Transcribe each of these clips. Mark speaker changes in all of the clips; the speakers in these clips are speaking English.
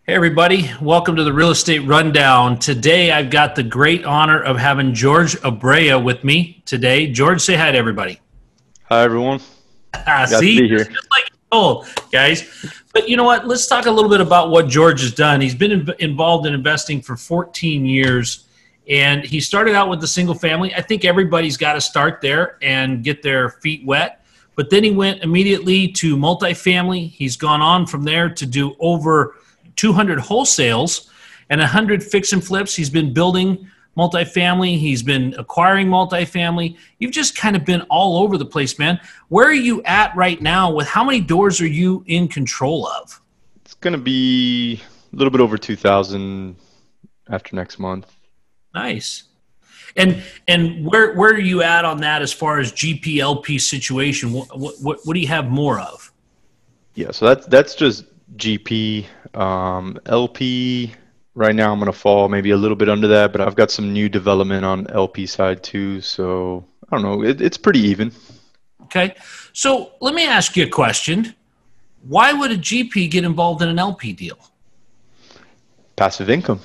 Speaker 1: Hey everybody, welcome to the Real Estate Rundown. Today I've got the great honor of having Jorge Abreu with me today. Jorge, say hi to everybody.
Speaker 2: Hi, everyone. Glad to
Speaker 1: See,
Speaker 2: be
Speaker 1: just
Speaker 2: here.
Speaker 1: like you told, guys. But you know what? Let's talk a little bit about what Jorge has done. He's been involved in investing for 14 years, and he started out with the single family. I think everybody's got to start there and get their feet wet. But then he went immediately to multifamily. He's gone on from there to do over 200 wholesales and 100 fix and flips. He's been building multifamily. He's been acquiring multifamily. You've just kind of been all over the place, man. Where are you at right now with how many doors are you in control of?
Speaker 2: It's going to be a little bit over 2,000 after next month.
Speaker 1: Nice. And where are you at on that as far as GPLP situation? What do you have more of?
Speaker 2: Yeah, so that's just GP. LP, right now I'm going to fall maybe a little bit under that, but I've got some new development on LP side too. So I don't know. It's pretty even.
Speaker 1: Okay. So let me ask you a question. Why would a GP get involved in an LP deal?
Speaker 2: Passive income.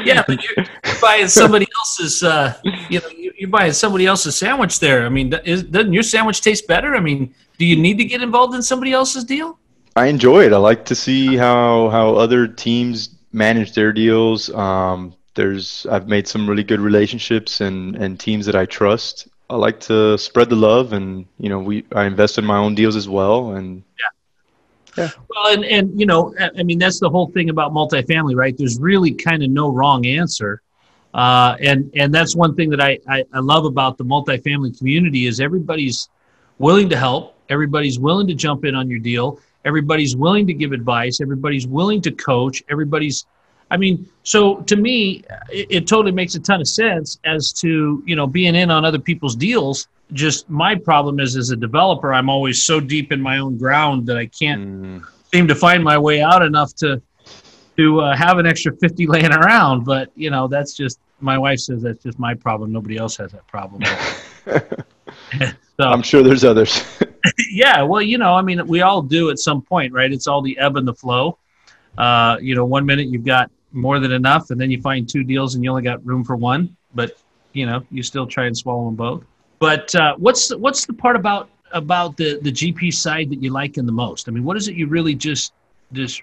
Speaker 1: Yeah, but you're buying somebody else's, you're buying somebody else's sandwich there. I mean, doesn't your sandwich taste better? I mean, do you need to get involved in somebody else's deal?
Speaker 2: I enjoy it. I like to see how other teams manage their deals. I've made some really good relationships and teams that I trust. I like to spread the love, and I invest in my own deals as well. And yeah,
Speaker 1: Well, and I mean, that's the whole thing about multifamily, right? There's really kind of no wrong answer. And that's one thing that I love about the multifamily community is everybody's willing to help. Everybody's willing to jump in on your deal. Everybody's willing to give advice. Everybody's willing to coach. So to me, it totally makes a ton of sense as to, being in on other people's deals. Just my problem is as a developer, I'm always so deep in my own ground that I can't seem to find my way out enough to have an extra 50 laying around. But, that's just, my wife says that's just my problem. Nobody else has that problem. So,
Speaker 2: I'm sure there's others.
Speaker 1: yeah, well, I mean, we all do at some point, right? It's all the ebb and the flow. 1 minute you've got more than enough, and then you find two deals and you only got room for one. But, you still try and swallow them both. But what's the part about the GP side that you like in the most? I mean, what is it you really just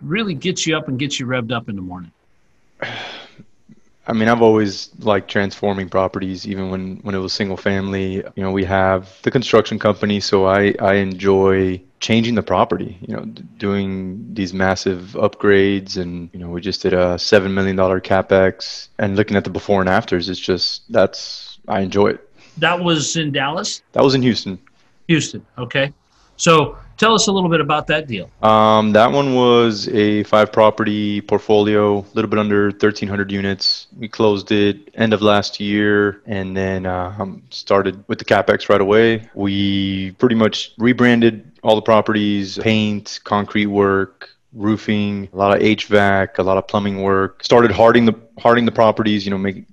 Speaker 1: really gets you up and gets you revved up in the morning?
Speaker 2: I mean, I've always liked transforming properties, even when it was single family. We have the construction company, so I enjoy changing the property, doing these massive upgrades. And, we just did a $7 million CapEx, and looking at the before and afters, I enjoy it.
Speaker 1: That was in Dallas?
Speaker 2: That was in Houston.
Speaker 1: Houston, okay. So tell us a little bit about that deal.
Speaker 2: That one was a 5-property portfolio, a little bit under 1,300 units. We closed it end of last year, and then started with the CapEx right away. We pretty much rebranded all the properties, paint, concrete work, roofing, a lot of HVAC, a lot of plumbing work. Started harding the properties,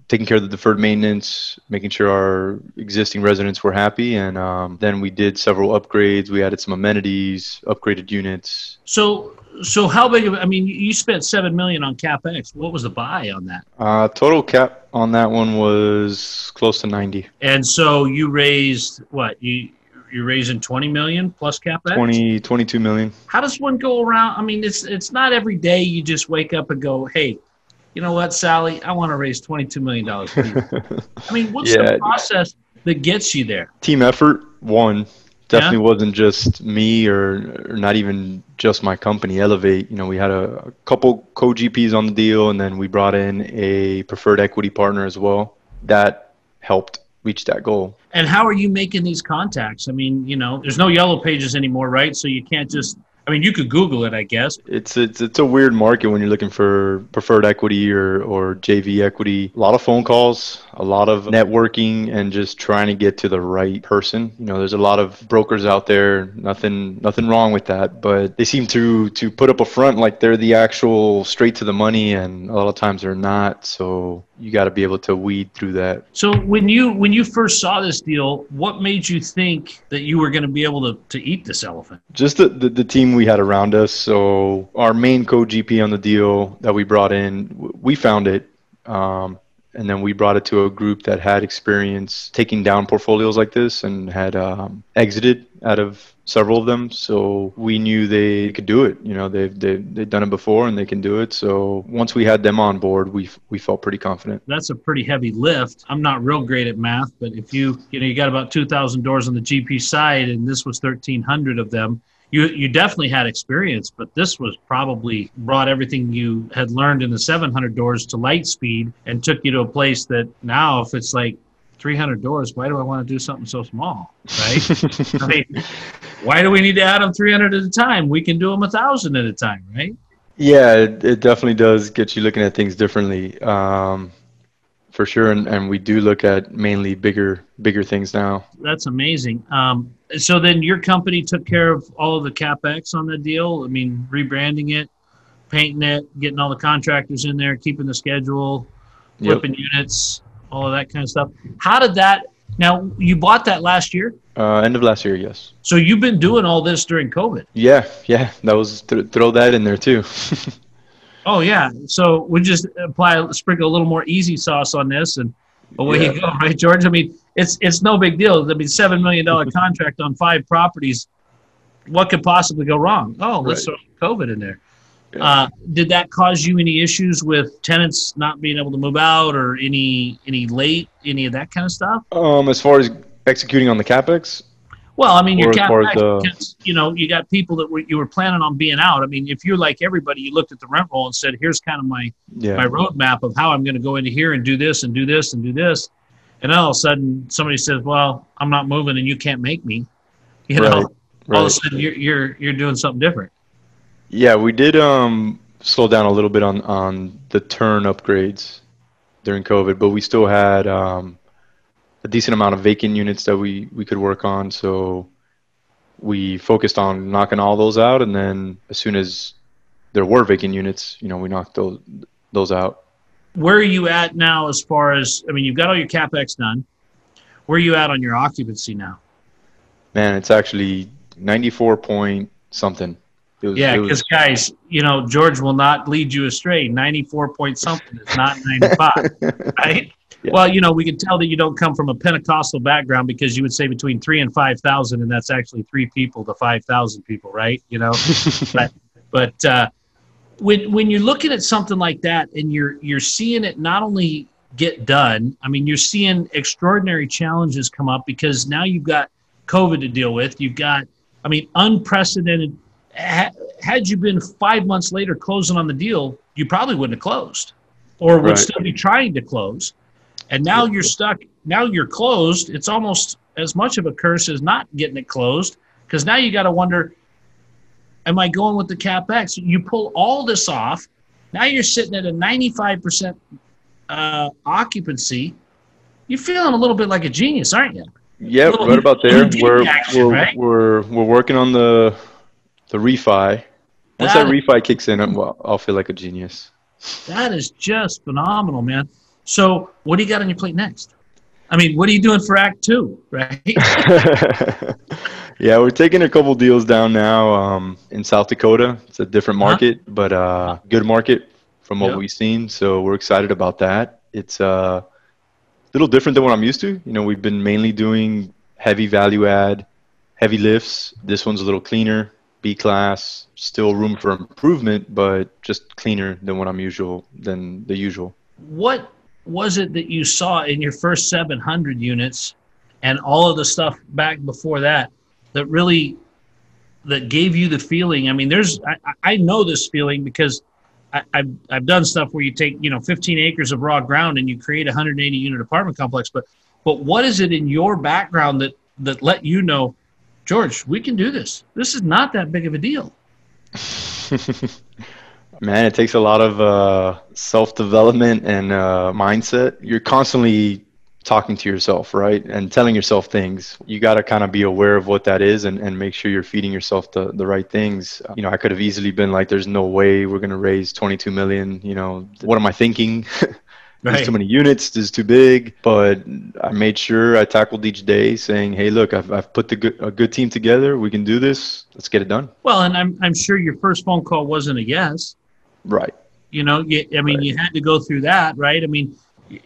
Speaker 2: taking care of the deferred maintenance, making sure our existing residents were happy. And then we did several upgrades. We added some amenities, upgraded units.
Speaker 1: So how big of, I mean, you spent $7 million on CapEx. What was the buy on that?
Speaker 2: Total cap on that one was close to 90.
Speaker 1: And so you raised what? You're raising 20 million plus CapEx?
Speaker 2: 22 million.
Speaker 1: How does one go around? I mean, it's not every day you just wake up and go, hey, you know what, Sally, I want to raise $22 million. I mean, what's the process that gets you there?
Speaker 2: Team effort, one. Definitely wasn't just me or not even just my company, Elevate. We had a couple co-GPs on the deal, and then we brought in a preferred equity partner as well. That helped reach that goal.
Speaker 1: And how are you making these contacts? I mean, there's no yellow pages anymore, right? So you can't just, I mean, you could Google it, I guess.
Speaker 2: It's a weird market when you're looking for preferred equity or JV equity. A lot of phone calls, a lot of networking, and just trying to get to the right person. There's a lot of brokers out there. Nothing wrong with that, but they seem to put up a front like they're the actual straight to the money, and a lot of times they're not. So you got to be able to weed through that.
Speaker 1: So when you first saw this deal, what made you think that you were going to be able to eat this elephant?
Speaker 2: Just the team we had around us. So our main co-GP on the deal that we brought in, we found it. And then we brought it to a group that had experience taking down portfolios like this and had exited out of several of them. So we knew they could do it. You know, they've done it before and they can do it. So once we had them on board, we felt pretty confident.
Speaker 1: That's a pretty heavy lift. I'm not real great at math, but if you got about 2,000 doors on the GP side and this was 1,300 of them, you definitely had experience, but this was probably brought everything you had learned in the 700 doors to light speed and took you to a place that now if it's like 300 doors, why do I want to do something so small, right? I mean, why do we need to add them 300 at a time? We can do them 1,000 at a time, right?
Speaker 2: Yeah, it definitely does get you looking at things differently, for sure. And we do look at mainly bigger things now.
Speaker 1: That's amazing. So then your company took care of all of the CapEx on the deal? I mean, rebranding it, painting it, getting all the contractors in there, keeping the schedule, flipping units, all of that kind of stuff. How did that – now, you bought that last year?
Speaker 2: End of last year, yes.
Speaker 1: So you've been doing all this during COVID?
Speaker 2: Yeah. That was throw that in there too.
Speaker 1: Oh, yeah. So we just sprinkle a little more easy sauce on this and away you go, right, George? I mean, it's no big deal. I mean, $7 million contract on 5 properties. What could possibly go wrong? Oh, let's throw COVID in there. Yeah. Did that cause you any issues with tenants not being able to move out or any of that kind of stuff?
Speaker 2: As far as executing on the CapEx?
Speaker 1: Well, I mean, your CapEx, you got people that you were planning on being out. I mean, if you're like everybody, you looked at the rent roll and said, here's kind of my roadmap of how I'm going to go into here and do this and do this and do this. And then all of a sudden somebody says, well, I'm not moving and you can't make me. All of a sudden you're doing something different.
Speaker 2: Yeah, we did slow down a little bit on the turn upgrades during COVID, but we still had a decent amount of vacant units that we could work on. So we focused on knocking all those out, and then as soon as there were vacant units, we knocked those out.
Speaker 1: Where are you at now as far as, I mean, you've got all your CapEx done. Where are you at on your occupancy now? Man,
Speaker 2: it's actually 94 point something.
Speaker 1: Because guys, George will not lead you astray. 94 point something is not 95, right? Yeah. Well, we can tell that you don't come from a Pentecostal background because you would say between 3,000 and 5,000, and that's actually 3 people to 5,000 people, right? But when you're looking at something like that and you're seeing it not only get done, I mean, you're seeing extraordinary challenges come up because now you've got COVID to deal with. You've got, unprecedented. Had you been 5 months later closing on the deal, you probably wouldn't have closed or would still be trying to close. And now you're stuck. Now you're closed. It's almost as much of a curse as not getting it closed because now you got to wonder, am I going with the CapEx? You pull all this off. Now you're sitting at a 95% occupancy. You're feeling a little bit like a genius, aren't you?
Speaker 2: Yeah, right about there. We're working on the refi. Once that refi kicks in, I'll feel like a genius.
Speaker 1: That is just phenomenal, man. So what do you got on your plate next? I mean, what are you doing for Act 2, right?
Speaker 2: Yeah, we're taking a couple deals down now in South Dakota. It's a different market, but good market from what we've seen. So we're excited about that. It's a little different than what I'm used to. We've been mainly doing heavy value add, heavy lifts. This one's a little cleaner, B-class, still room for improvement, but just cleaner than the usual.
Speaker 1: What was it that you saw in your first 700 units and all of the stuff back before that that gave you the feeling? I mean, I know this feeling because I've done stuff where you take 15 acres of raw ground and you create a 180 unit apartment complex. But what is it in your background that let you know, George, we can do this? This is not that big of a deal.
Speaker 2: Man, it takes a lot of self-development and mindset. You're constantly talking to yourself, right? And telling yourself things. You got to kind of be aware of what that is and make sure you're feeding yourself the right things. I could have easily been like, there's no way we're going to raise 22 million. What am I thinking? There's too
Speaker 1: Right.
Speaker 2: many units. This is too big. But I made sure I tackled each day, saying, "Hey, look, I've put a good team together. We can do this. Let's get it done."
Speaker 1: Well, and I'm sure your first phone call wasn't a yes.
Speaker 2: Right.
Speaker 1: I mean,
Speaker 2: Right.
Speaker 1: you had to go through that, right? I mean,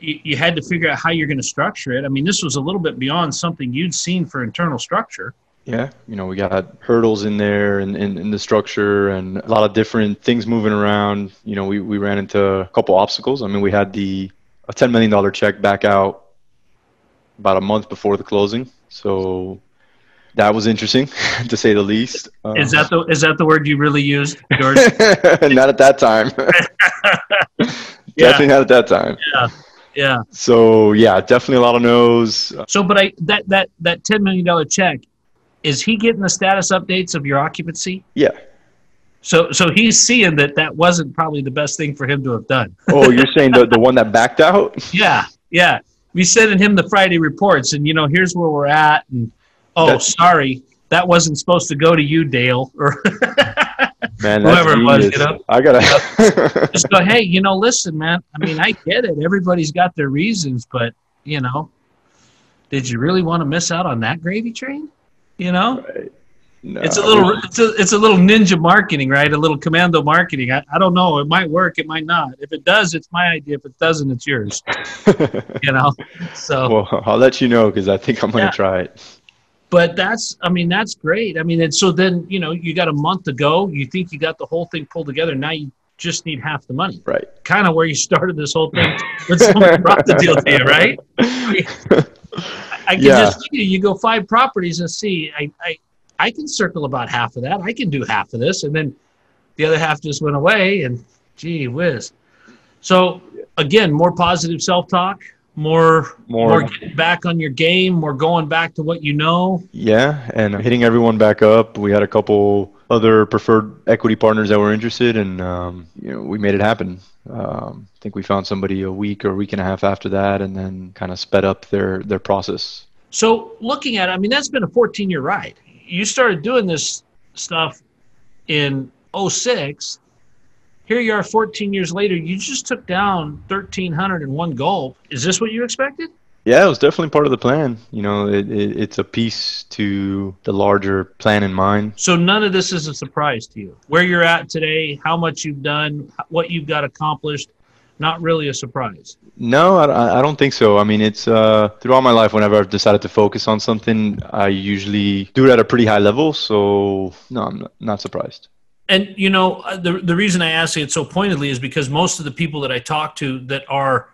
Speaker 1: you had to figure out how you're going to structure it. I mean, this was a little bit beyond something you'd seen for internal structure.
Speaker 2: Yeah, we got hurdles in there and in the structure and a lot of different things moving around. We ran into a couple obstacles. I mean, we had a $10 million check back out about a month before the closing. So that was interesting to say the least.
Speaker 1: Is that the word you really used, George?
Speaker 2: Not at that time.
Speaker 1: Yeah,
Speaker 2: Definitely not at that time.
Speaker 1: yeah, yeah.
Speaker 2: So yeah, definitely a lot of no's.
Speaker 1: So, but that $10 million check, is he getting the status updates of your occupancy?
Speaker 2: Yeah.
Speaker 1: So he's seeing that wasn't probably the best thing for him to have done.
Speaker 2: Oh, you're saying the one that backed out?
Speaker 1: Yeah, yeah. We sending him the Friday reports, and here's where we're at. And sorry, that wasn't supposed to go to you, Dale, or
Speaker 2: Man, that's
Speaker 1: whoever it was.
Speaker 2: I gotta
Speaker 1: Just go, hey, listen, man. I mean, I get it. Everybody's got their reasons, but did you really want to miss out on that gravy train?
Speaker 2: Right. No,
Speaker 1: it's a little ninja marketing, right? A little commando marketing. I don't know. It might work. It might not. If it does, it's my idea. If it doesn't, it's yours. So.
Speaker 2: Well, I'll let you know because I think I'm going to try it.
Speaker 1: But that's great. I mean, and so then, you got a month to go. You think you got the whole thing pulled together. Now you just need half the money.
Speaker 2: Right.
Speaker 1: Kind of where you started this whole thing when someone brought the deal to you, right? I can just see you go 5 properties and see, I can circle about half of that. I can do half of this. And then the other half just went away and gee whiz. So again, more positive self-talk, more getting back on your game, more going back to what you know.
Speaker 2: Yeah, and hitting everyone back up. We had a couple other preferred equity partners that were interested, and we made it happen. I think we found somebody a week or a week and a half after that, and then kind of sped up their process.
Speaker 1: So looking at it, I mean, that's been a 14-year ride. You started doing this stuff in 2006. Here you are 14 years later. You just took down 1,300 in one gulp. Is this what you expected?
Speaker 2: Yeah, it was definitely part of the plan. It's a piece to the larger plan in mind.
Speaker 1: So none of this is a surprise to you. Where you're at today, how much you've done, what you've got accomplished, not really a surprise.
Speaker 2: No, I don't think so. I mean, it's throughout my life, whenever I've decided to focus on something, I usually do it at a pretty high level. So no, I'm not surprised.
Speaker 1: And, the reason I ask it so pointedly is because most of the people that I talk to that are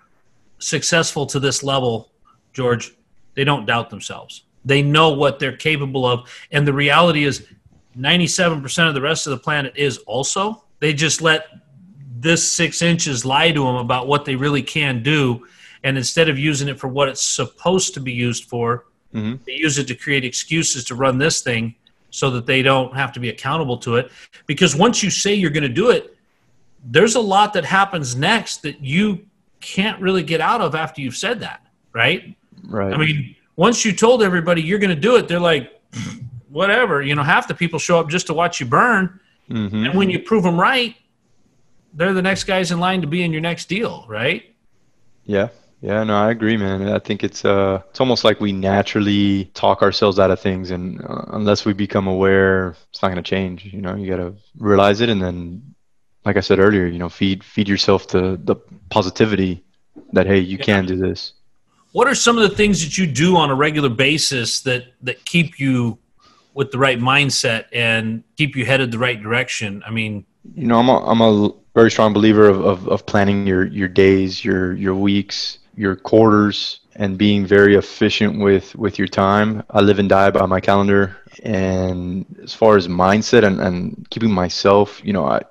Speaker 1: successful to this level, George, they don't doubt themselves. They know what they're capable of. And the reality is 97% of the rest of the planet is also. They just let this 6 inches lie to them about what they really can do. And instead of using it for what it's supposed to be used for, they use it to create excuses to run this thing so that they don't have to be accountable to it. Because once you say you're going to do it, there's a lot that happens next that you can't really get out of after you've said that, right?
Speaker 2: Right.
Speaker 1: I mean, once you told everybody you're going to do it, they're like, whatever. Half the people show up just to watch you burn. Mm-hmm. And when you prove them right, they're the next guys in line to be in your next deal, right?
Speaker 2: Yeah. Yeah, no, I agree, man. I think it's almost like we naturally talk ourselves out of things, and unless we become aware, it's not going to change. You got to realize it, and then, like I said earlier, feed yourself the positivity that hey, you can do this.
Speaker 1: What are some of the things that you do on a regular basis that keep you with the right mindset and keep you headed the right direction? I mean,
Speaker 2: I'm a very strong believer of planning your days, your weeks, your quarters, and being very efficient with your time. I live and die by my calendar. And as far as mindset and keeping myself,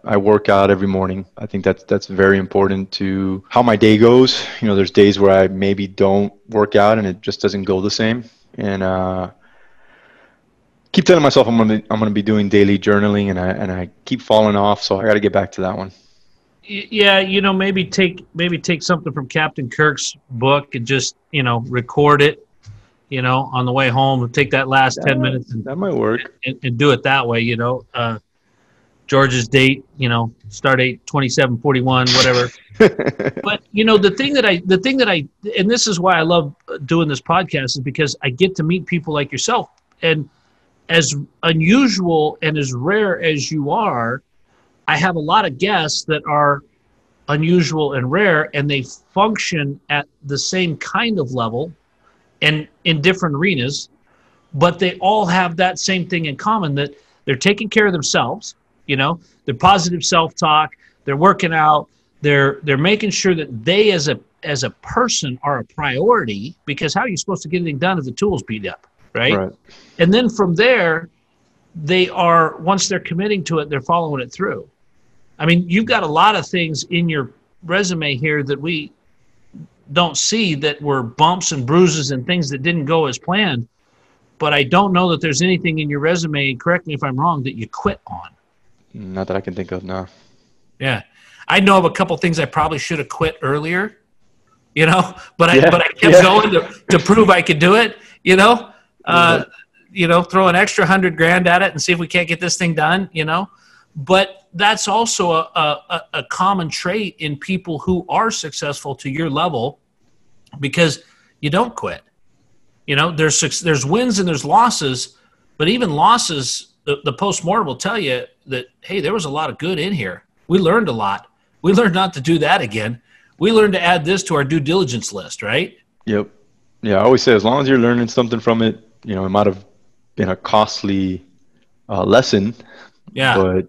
Speaker 2: I work out every morning. I think that's very important to how my day goes. There's days where I maybe don't work out and it just doesn't go the same. And keep telling myself I'm gonna be doing daily journaling, and I keep falling off. So I got to get back to that one.
Speaker 1: Yeah, maybe take something from Captain Kirk's book and just record it, on the way home. Take that last 10 minutes and
Speaker 2: that might work
Speaker 1: and do it that way. George's date, start date 2741, whatever. But and this is why I love doing this podcast, is because I get to meet people like yourself. And as unusual and as rare as you are, I have a lot of guests that are unusual and rare, and they function at the same kind of level and in different arenas, but they all have that same thing in common, that they're taking care of themselves, they're positive self-talk, they're working out, they're making sure that they as a person are a priority, because how are you supposed to get anything done if the tool's beat up, right? And then from there, once they're committing to it, they're following it through. I mean, you've got a lot of things in your resume here that we don't see, that were bumps and bruises and things that didn't go as planned. But I don't know that there's anything in your resume, correct me if I'm wrong, that you quit on.
Speaker 2: Not that I can think of, no.
Speaker 1: Yeah. I know of a couple things I probably should have quit earlier, but I kept going to prove I could do it, throw an extra $100,000 at it and see if we can't get this thing done, But that's also a common trait in people who are successful to your level, because you don't quit. There's wins and there's losses, but even losses, the postmortem will tell you that, hey, there was a lot of good in here. We learned a lot. We learned not to do that again. We learned to add this to our due diligence list, right?
Speaker 2: Yep. Yeah, I always say, as long as you're learning something from it, it might have been a costly lesson. Yeah. But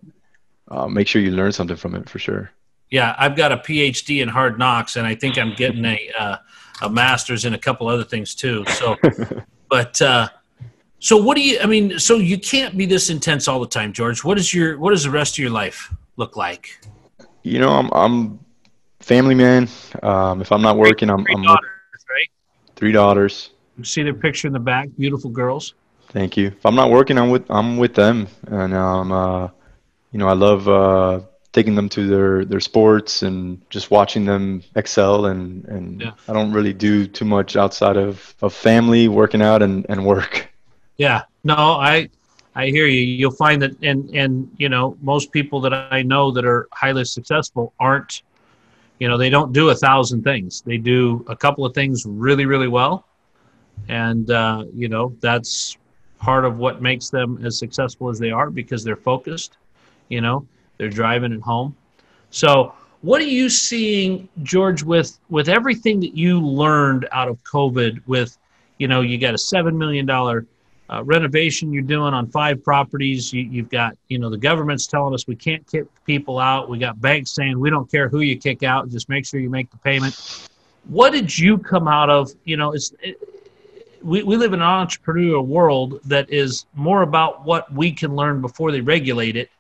Speaker 2: make sure you learn something from it for sure.
Speaker 1: Yeah, I've got a PhD in hard knocks, and I think I'm getting a master's in a couple other things too. So, but so what do you? So you can't be this intense all the time, George. What does the rest of your life look like?
Speaker 2: I'm family man. If I'm not working, I'm
Speaker 1: daughters, right?
Speaker 2: 3 daughters.
Speaker 1: You see their picture in the back, beautiful girls.
Speaker 2: Thank you. If I'm not working, I'm with them, and I love taking them to their sports and just watching them excel. And yeah. I don't really do too much outside of family, working out, and work.
Speaker 1: Yeah. No, I hear you. You'll find that, and most people that I know that are highly successful aren't, they don't do 1,000 things. They do a couple of things really, really well. And, that's part of what makes them as successful as they are, because they're focused, they're driving it home. So what are you seeing, George, with everything that you learned out of COVID, with, you got a $7 million renovation you're doing on 5 properties. You've got, the government's telling us we can't kick people out. We got banks saying we don't care who you kick out, just make sure you make the payment. What did you come out of? We live in an entrepreneurial world that is more about what we can learn before they regulate it.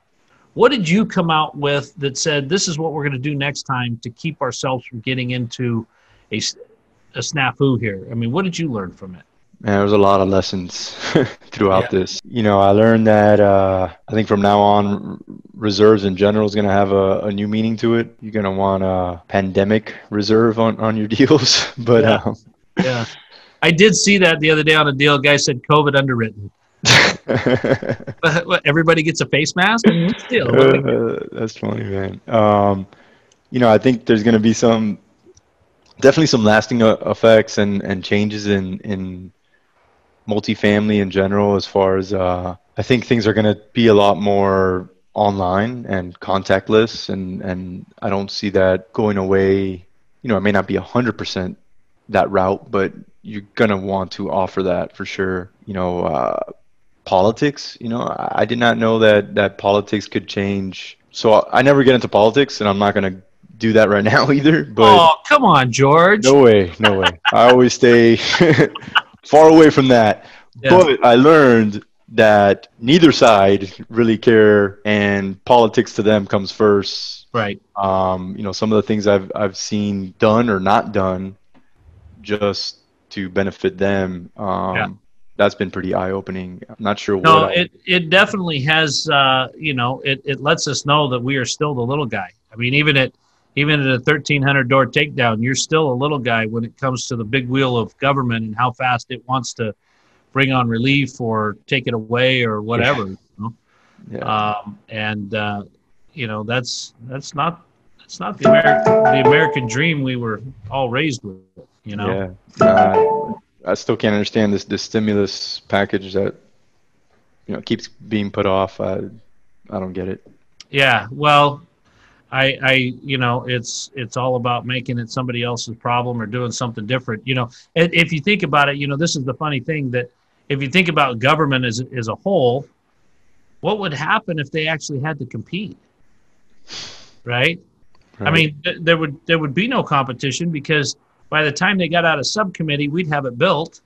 Speaker 1: What did you come out with that said, this is what we're going to do next time to keep ourselves from getting into a snafu here? I mean, what did you learn from it?
Speaker 2: Man, there was a lot of lessons throughout this. I learned that I think from now on, reserves in general is going to have a new meaning to it. You're going to want a pandemic reserve on your deals. But
Speaker 1: yeah. I did see that the other day on a deal. A guy said COVID underwritten. What, everybody gets a face mask? What's the deal?
Speaker 2: That's funny, man. I think there's going to be definitely some lasting effects and changes in multifamily in general, as far as I think things are going to be a lot more online and contactless, and I don't see that going away. It may not be 100% that route, but you're going to want to offer that for sure. Politics, I did not know that politics could change. So I never get into politics, and I'm not going to do that right now either. But
Speaker 1: come on, George.
Speaker 2: No way. I always stay far away from that. Yeah. But I learned that neither side really care, and politics to them comes first.
Speaker 1: Right.
Speaker 2: Some of the things I've seen done or not done just to benefit them. That's been pretty eye-opening. I'm not sure what.
Speaker 1: No, it definitely has. It lets us know that we are still the little guy. I mean, even at a 1,300 door takedown, you're still a little guy when it comes to the big wheel of government and how fast it wants to bring on relief or take it away or whatever.
Speaker 2: Yeah.
Speaker 1: And that's not the American dream we were all raised with.
Speaker 2: Yeah. I still can't understand this stimulus package that keeps being put off. I don't get it.
Speaker 1: Yeah, well, it's all about making it somebody else's problem or doing something different. If you think about it, this is the funny thing, that if you think about government as a whole, what would happen if they actually had to compete, right? I
Speaker 2: Right.
Speaker 1: mean, there would be no competition, because by the time they got out of subcommittee, we'd have it built.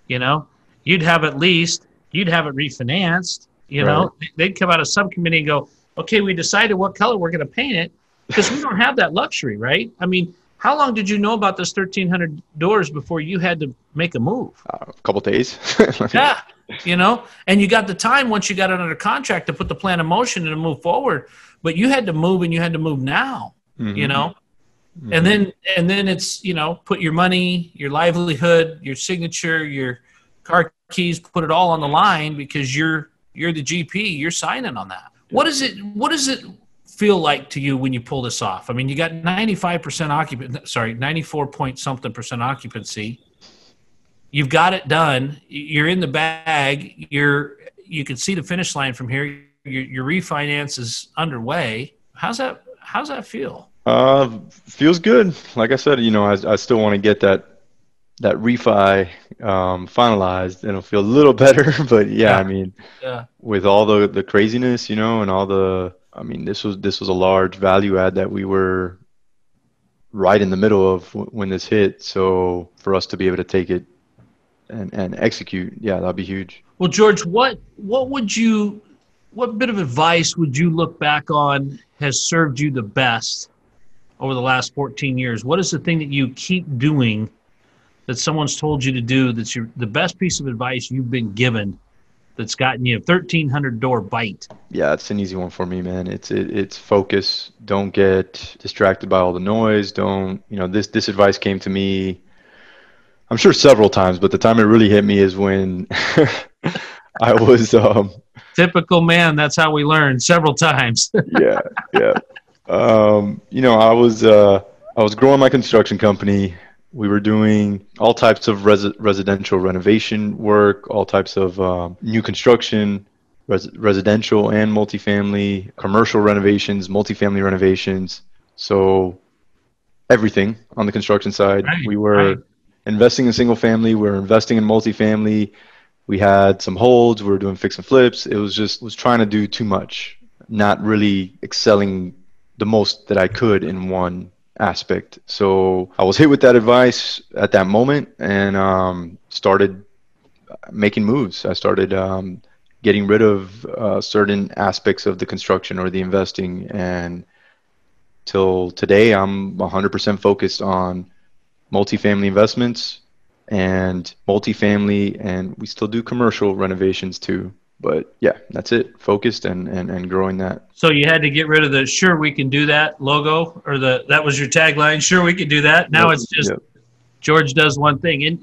Speaker 1: You know, you'd have it leased, you'd have it refinanced.
Speaker 2: Right.
Speaker 1: They'd come out of subcommittee and go, okay, we decided what color we're going to paint it, because we don't have that luxury, right? I mean, how long did you know about this 1,300 doors before you had to make a move?
Speaker 2: A couple days.
Speaker 1: Yeah, and you got the time once you got it under contract to put the plan in motion and to move forward, but you had to move, and you had to move now.
Speaker 2: Mm-hmm.
Speaker 1: And then it's, put your money, your livelihood, your signature, your car keys, put it all on the line, because you're the GP, you're signing on that. What does it feel like to you when you pull this off? I mean, you got 95% occupancy, 94 point something percent occupancy. You've got it done. You're in the bag. You can see the finish line from here. Your refinance is underway. How's that feel?
Speaker 2: Feels good. Like I said, I still want to get that refi finalized, and it'll feel a little better. But yeah, I mean, with all the craziness, and all this was a large value add that we were right in the middle of when this hit. So for us to be able to take it and execute, yeah, that'd be huge.
Speaker 1: Well, George, what bit of advice would you look back on has served you the best over the last 14 years? What is the thing that you keep doing that someone's told you to do that's the best piece of advice you've been given that's gotten you a 1,300 door bite?
Speaker 2: Yeah, it's an easy one for me, man. It's focus. Don't get distracted by all the noise. Don't, this advice came to me, I'm sure, several times, but the time it really hit me is when I was
Speaker 1: typical man. That's how we learn, several times.
Speaker 2: Yeah. I was growing my construction company. We were doing all types of residential renovation work, all types of new construction, residential and multifamily, commercial renovations, multifamily renovations. So everything on the construction side.
Speaker 1: Right,
Speaker 2: we were investing in single family. We were investing in multifamily. We had some holds. We were doing fix and flips. It was trying to do too much, not really excelling the most that I could in one aspect. So I was hit with that advice at that moment, and started making moves. I started getting rid of certain aspects of the construction or the investing, and till today I'm 100% focused on multifamily investments and multifamily, and we still do commercial renovations too. But yeah, that's it. Focused and growing that.
Speaker 1: So you had to get rid of the "Sure we can do that" logo, or that was your tagline. Sure we can do that. Now it's just George does one thing. And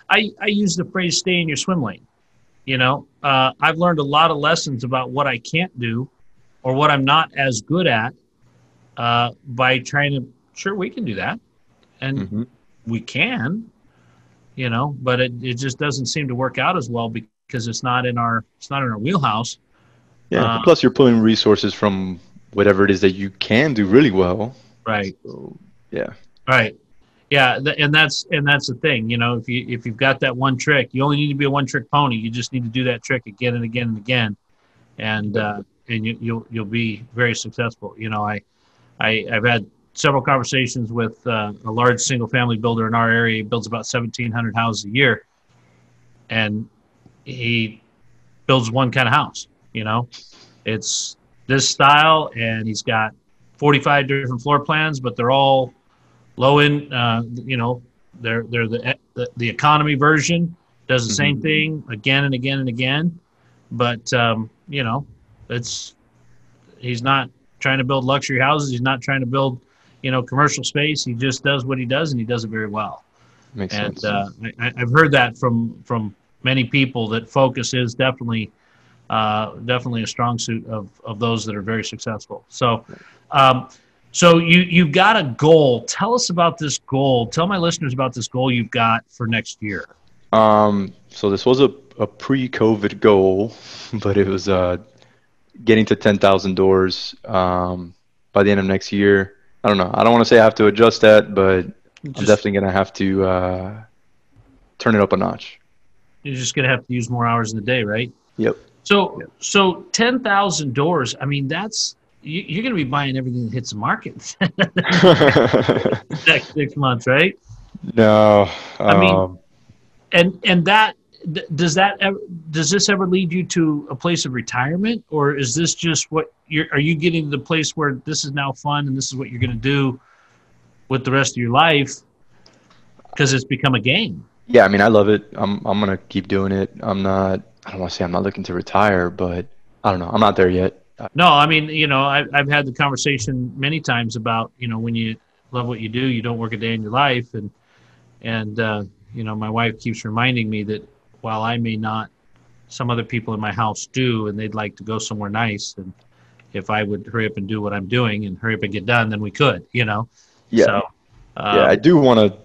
Speaker 1: I use the phrase "stay in your swim lane." I've learned a lot of lessons about what I can't do or what I'm not as good at by trying to. Sure, we can do that, and we can. But it just doesn't seem to work out as well because it's not in our wheelhouse.
Speaker 2: Yeah. Plus, you're pulling resources from whatever it is that you can do really well.
Speaker 1: Right.
Speaker 2: So, yeah.
Speaker 1: Right. Yeah, and that's the thing. If you've got that one trick, you only need to be a one-trick pony. You just need to do that trick again and again and again, and you'll be very successful. I've had several conversations with a large single-family builder in our area. He builds about 1,700 houses a year, and he builds one kind of house. It's this style, and he's got 45 different floor plans, but they're all low end. They're the economy version. Does the same thing again and again and again, but he's not trying to build luxury houses. He's not trying to build commercial space. He just does what he does, and he does it very well.
Speaker 2: Makes
Speaker 1: sense.
Speaker 2: And
Speaker 1: I've heard that from many people, that focus is definitely definitely a strong suit of those that are very successful. So, so you've got a goal. Tell us about this goal. Tell my listeners about this goal you've got for next year.
Speaker 2: So this was a pre-COVID goal, but it was getting to 10,000 doors by the end of next year. I don't know. I don't want to say I have to adjust that, but I'm definitely going to have to turn it up a notch.
Speaker 1: You're just going to have to use more hours in the day, right?
Speaker 2: Yep.
Speaker 1: So 10,000 doors. I mean, you're going to be buying everything that hits the market next 6 months, right?
Speaker 2: No.
Speaker 1: I mean, and that does this ever lead you to a place of retirement, or is this just are you getting to the place where this is now fun and this is what you're going to do with the rest of your life because it's become a game?
Speaker 2: Yeah, I mean, I love it. I'm gonna keep doing it. I don't want to say I'm not looking to retire, but I don't know. I'm not there yet.
Speaker 1: No, I mean, I've had the conversation many times about, when you love what you do, you don't work a day in your life. And my wife keeps reminding me that while I may not, some other people in my house do, and they'd like to go somewhere nice. And if I would hurry up and do what I'm doing and hurry up and get done, then we could,
Speaker 2: Yeah.
Speaker 1: So,
Speaker 2: Yeah, I do want to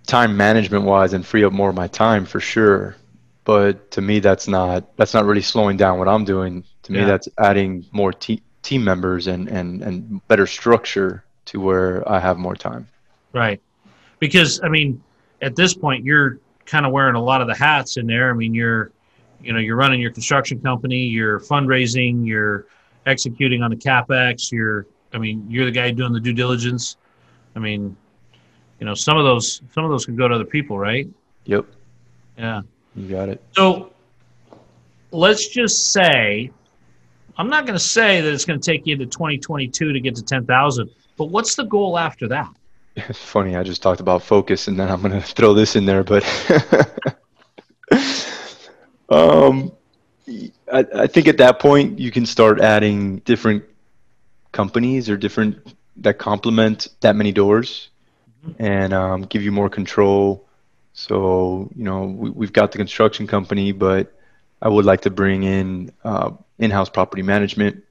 Speaker 2: time management wise and free up more of my time for sure. But to me, that's not really slowing down what I'm doing. To me, that's adding more team members and better structure to where I have more time.
Speaker 1: Right. Because, I mean, at this point, you're kind of wearing a lot of the hats in there. I mean, you're running your construction company, you're fundraising, you're executing on the CapEx, you're the guy doing the due diligence. I mean, some of those can go to other people, right?
Speaker 2: Yep.
Speaker 1: Yeah.
Speaker 2: You got it.
Speaker 1: So let's just say, I'm not going to say that it's going to take you to 2022 to get to 10,000, but what's the goal after that?
Speaker 2: It's funny. I just talked about focus, and then I'm going to throw this in there, but I think at that point you can start adding different companies or different that complement that many doors and give you more control. So, we've got the construction company, but I would like to bring in in-house property management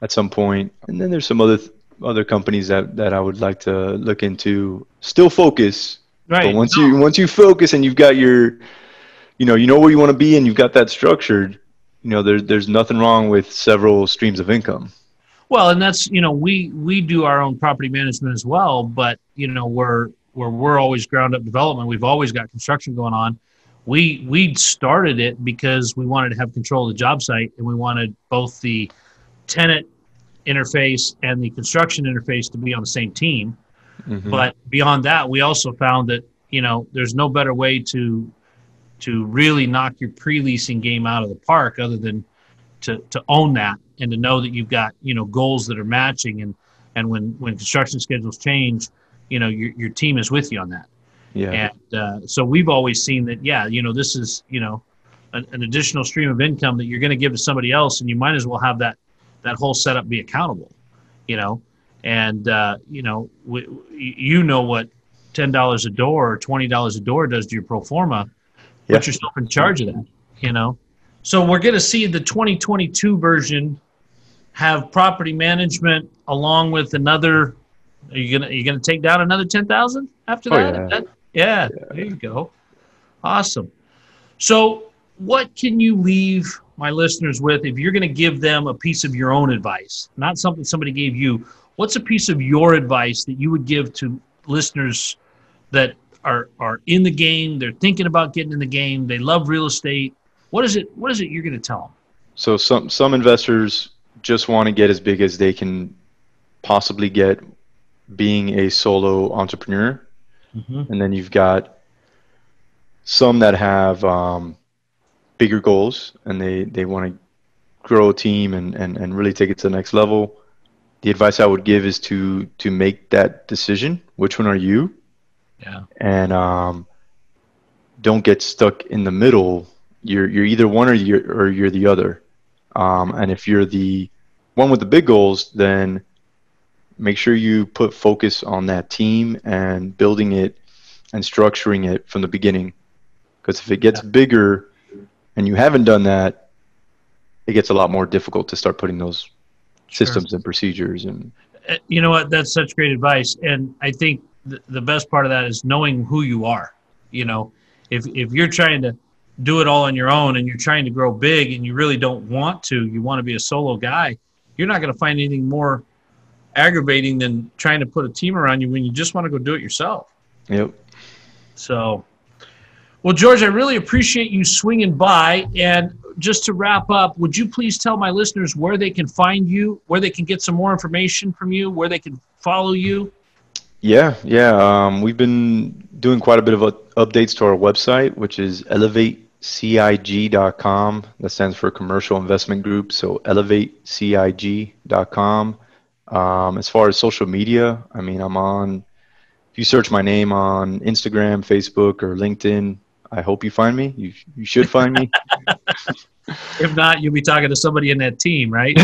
Speaker 2: at some point. And then there's some other companies that I would like to look into. Still focus.
Speaker 1: Right.
Speaker 2: But once you focus and you've got your, you know where you want to be and you've got that structured, there's nothing wrong with several streams of income.
Speaker 1: Well, and that's, we do our own property management as well, but, we're always ground up development. We've always got construction going on. We started it because we wanted to have control of the job site, and we wanted both the tenant interface and the construction interface to be on the same team. But beyond that, we also found that, there's no better way to really knock your pre-leasing game out of the park other than to own that and to know that you've got, goals that are matching. And when construction schedules change, your team is with you on that.
Speaker 2: Yeah.
Speaker 1: And so we've always seen that, this is, an additional stream of income that you're going to give to somebody else, and you might as well have that whole setup be accountable, and what $10 a door or $20 a door does to your pro forma. Put yourself in charge of that, So we're going to see the 2022 version have property management along with another. Are you gonna take down another 10,000 after that? Yeah, there you go. Awesome. So what can you leave my listeners with if you're going to give them a piece of your own advice, not something somebody gave you? What's a piece of your advice that you would give to listeners that are in the game, they're thinking about getting in the game, they love real estate? What is it you're going to tell them?
Speaker 2: So some investors just want to get as big as they can possibly get being a solo entrepreneur. And then you've got some that have bigger goals and they want to grow a team and really take it to the next level. The advice I would give is to make that decision. Which one are you?
Speaker 1: Yeah.
Speaker 2: And don't get stuck in the middle. You're either one or you're the other. And if you're the one with the big goals, then make sure you put focus on that team and building it and structuring it from the beginning. Because if it gets bigger and you haven't done that, it gets a lot more difficult to start putting those
Speaker 1: Sure.
Speaker 2: systems and procedures. And
Speaker 1: You know what? That's such great advice. And I think the best part of that is knowing who you are. You know, if you're trying to do it all on your own and you're trying to grow big and you really don't want to, you want to be a solo guy, you're not going to find anything more aggravating than trying to put a team around you when you just want to go do it yourself.
Speaker 2: Yep.
Speaker 1: So, well, George, I really appreciate you swinging by. And just to wrap up, would you please tell my listeners where they can find you, where they can get some more information from you, where they can follow you?
Speaker 2: Yeah. We've been doing quite a bit of updates to our website, which is elevatecig.com. That stands for Commercial Investment Group. So elevatecig.com. As far as social media, I mean, if you search my name on Instagram, Facebook, or LinkedIn, I hope you find me. You should find me.
Speaker 1: If not, you'll be talking to somebody in that team, right?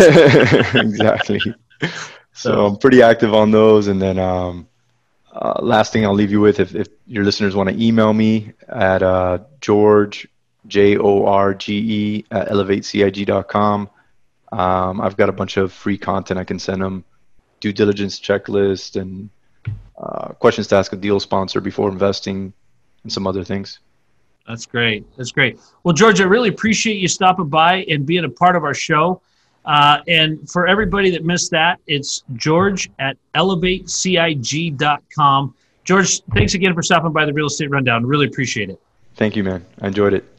Speaker 2: Exactly. So I'm pretty active on those. And then last thing I'll leave you with, if your listeners want to email me at Jorge, Jorge, at elevatecig.com. I've got a bunch of free content I can send them, due diligence checklist, and questions to ask a deal sponsor before investing, and some other things.
Speaker 1: That's great. That's great. Well, George, I really appreciate you stopping by and being a part of our show. And for everybody that missed that, it's Jorge at elevatecig.com. George, thanks again for stopping by the Real Estate Rundown. Really appreciate it.
Speaker 2: Thank you, man. I enjoyed it.